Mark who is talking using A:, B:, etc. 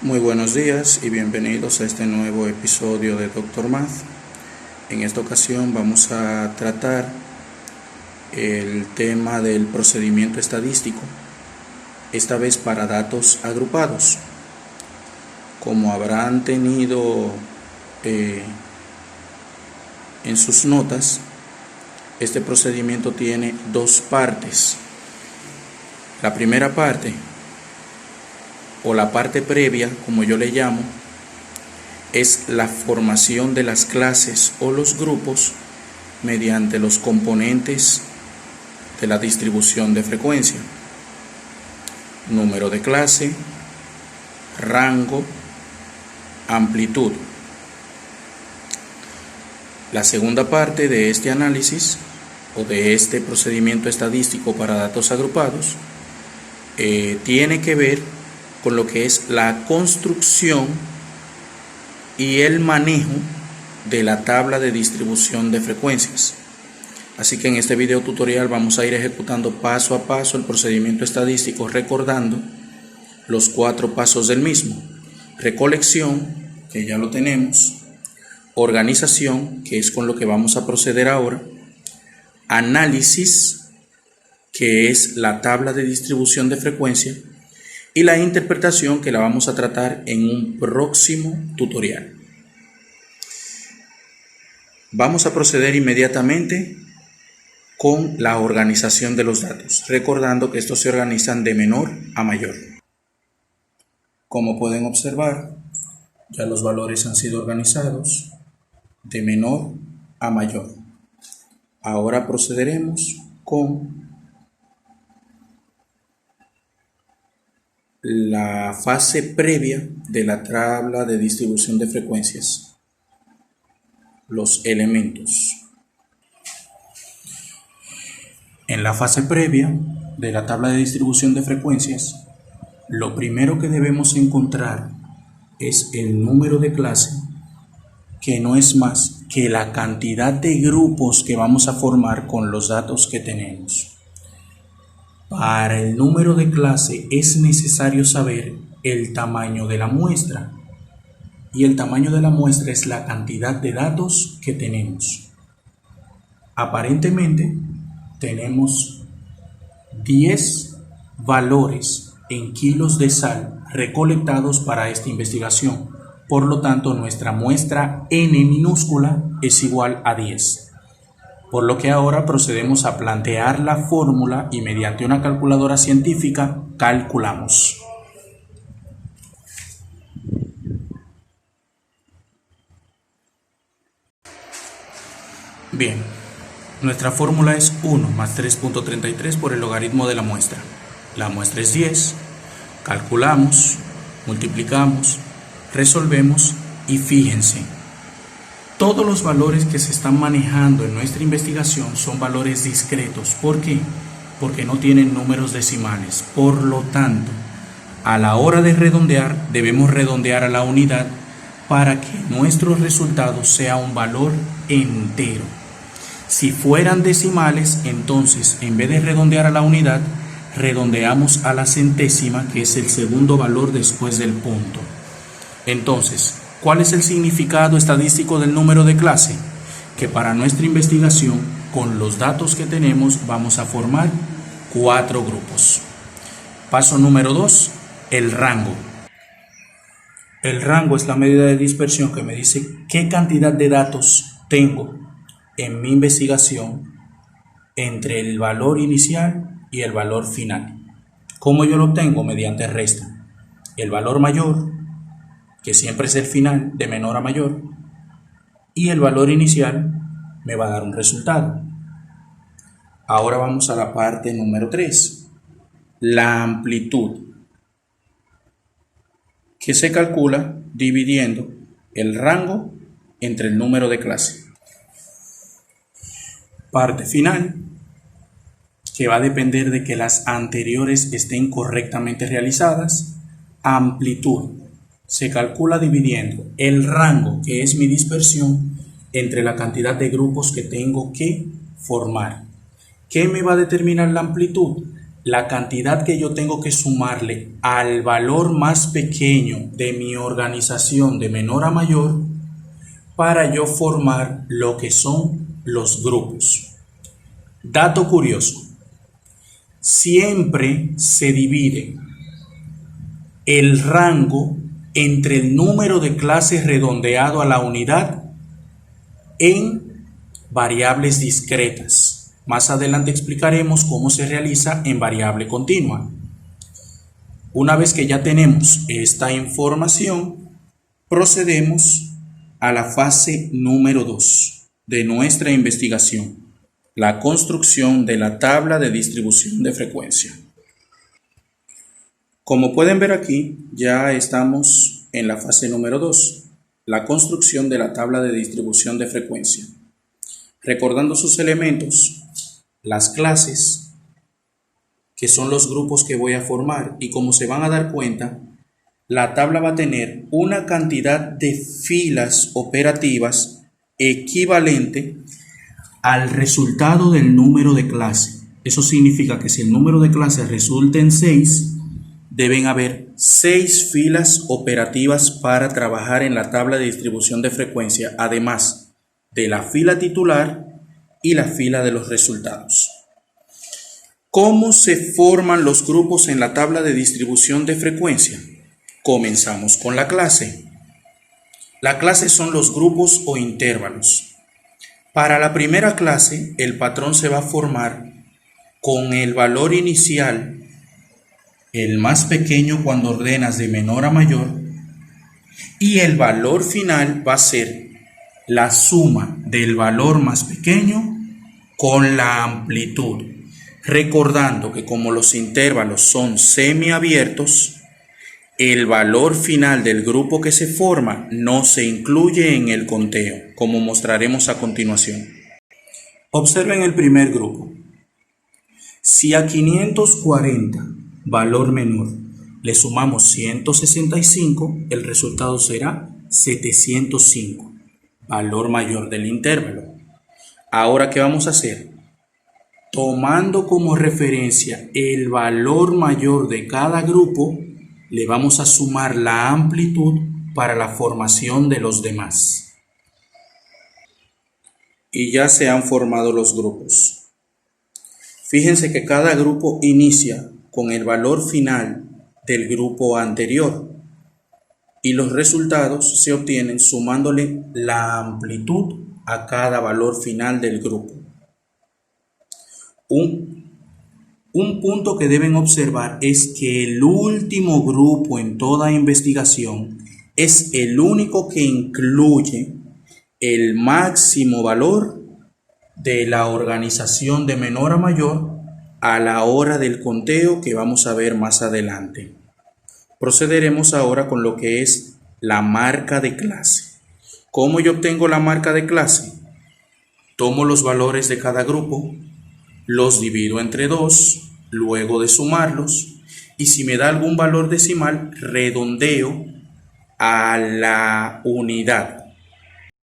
A: Muy buenos días y bienvenidos a este nuevo episodio de Doctor Math. En esta ocasión vamos a tratar el tema del procedimiento estadístico, esta vez para datos agrupados. Como habrán tenido en sus notas, este procedimiento tiene dos partes. La primera parte, o la parte previa, como yo le llamo, es la formación de las clases o los grupos mediante los componentes de la distribución de frecuencia: número de clase, rango, amplitud. La segunda parte de este análisis o de este procedimiento estadístico para datos agrupados tiene que ver con lo que es la construcción y el manejo de la tabla de distribución de frecuencias. Así que en este video tutorial vamos a ir ejecutando paso a paso el procedimiento estadístico, recordando los 4 pasos del mismo: recolección, que ya lo tenemos; organización, que es con lo que vamos a proceder ahora; análisis, que es la tabla de distribución de frecuencia; y la interpretación, que la vamos a tratar en un próximo tutorial. Vamos a proceder inmediatamente con la organización de los datos, recordando que estos se organizan de menor a mayor. Como pueden observar, ya los valores han sido organizados de menor a mayor. Ahora procederemos con la fase previa de la tabla de distribución de frecuencias, los elementos. En la fase previa de la tabla de distribución de frecuencias, lo primero que debemos encontrar es el número de clase, que no es más que la cantidad de grupos que vamos a formar con los datos que tenemos. Para el número de clase es necesario saber el tamaño de la muestra, y el tamaño de la muestra es la cantidad de datos que tenemos. Aparentemente tenemos 10 valores en kilos de sal recolectados para esta investigación. Por lo tanto, nuestra muestra N minúscula es igual a 10. Por lo que ahora procedemos a plantear la fórmula y mediante una calculadora científica calculamos. Bien, nuestra fórmula es 1 más 3.33 por el logaritmo de la muestra. La muestra es 10, calculamos, multiplicamos, resolvemos y fíjense, todos los valores que se están manejando en nuestra investigación son valores discretos. ¿Por qué? Porque no tienen números decimales. Por lo tanto, a la hora de redondear, debemos redondear a la unidad para que nuestro resultado sea un valor entero. Si fueran decimales, entonces en vez de redondear a la unidad, redondeamos a la centésima, que es el segundo valor después del punto. Entonces, ¿cuál es el significado estadístico del número de clase? Que para nuestra investigación, con los datos que tenemos, vamos a formar 4 grupos. Paso número 2, el rango. El rango es la medida de dispersión que me dice qué cantidad de datos tengo en mi investigación entre el valor inicial y el valor final. ¿Cómo yo lo obtengo? Mediante resta. El valor mayor, que siempre es el final, de menor a mayor, y el valor inicial me va a dar un resultado. Ahora vamos a la parte número 3, la amplitud, que se calcula dividiendo el rango entre el número de clase. Parte final, que va a depender de que las anteriores estén correctamente realizadas. Amplitud se calcula dividiendo el rango, que es mi dispersión, entre la cantidad de grupos que tengo que formar. ¿Qué me va a determinar la amplitud? la cantidad que yo tengo que sumarle al valor más pequeño de mi organización de menor a mayor para yo formar lo que son los grupos. Dato curioso, siempre se divide el rango entre el número de clases redondeado a la unidad en variables discretas. Más adelante explicaremos cómo se realiza en variable continua. Una vez que ya tenemos esta información, procedemos a la fase número 2 de nuestra investigación, la construcción de la tabla de distribución de frecuencia. Como pueden ver aquí, ya estamos en la fase número 2, la construcción de la tabla de distribución de frecuencia. Recordando sus elementos, las clases, que son los grupos que voy a formar, y como se van a dar cuenta, la tabla va a tener una cantidad de filas operativas equivalente al resultado del número de clase. Eso significa que si el número de clases resulta en 6, deben haber 6 filas operativas para trabajar en la tabla de distribución de frecuencia, además de la fila titular y la fila de los resultados. ¿Cómo se forman los grupos en la tabla de distribución de frecuencia? Comenzamos con la clase. La clase son los grupos o intervalos. Para la primera clase, el patrón se va a formar con el valor inicial, el más pequeño cuando ordenas de menor a mayor, y el valor final va a ser la suma del valor más pequeño con la amplitud. Recordando que como los intervalos son semiabiertos, el valor final del grupo que se forma no se incluye en el conteo, como mostraremos a continuación. Observen el primer grupo. Si a 540, valor menor, le sumamos 165, el resultado será 705, valor mayor del intervalo. Ahora, ¿qué vamos a hacer? Tomando como referencia el valor mayor de cada grupo, le vamos a sumar la amplitud para la formación de los demás. Y ya se han formado los grupos. Fíjense que cada grupo inicia con el valor final del grupo anterior y los resultados se obtienen sumándole la amplitud a cada valor final del grupo. Un punto que deben observar es que el último grupo en toda investigación es el único que incluye el máximo valor de la organización de menor a mayor a la hora del conteo que vamos a ver más adelante. Procederemos ahora con lo que es la marca de clase. ¿Cómo yo obtengo la marca de clase? Tomo los valores de cada grupo, los divido entre 2, luego de sumarlos, y si me da algún valor decimal, redondeo a la unidad.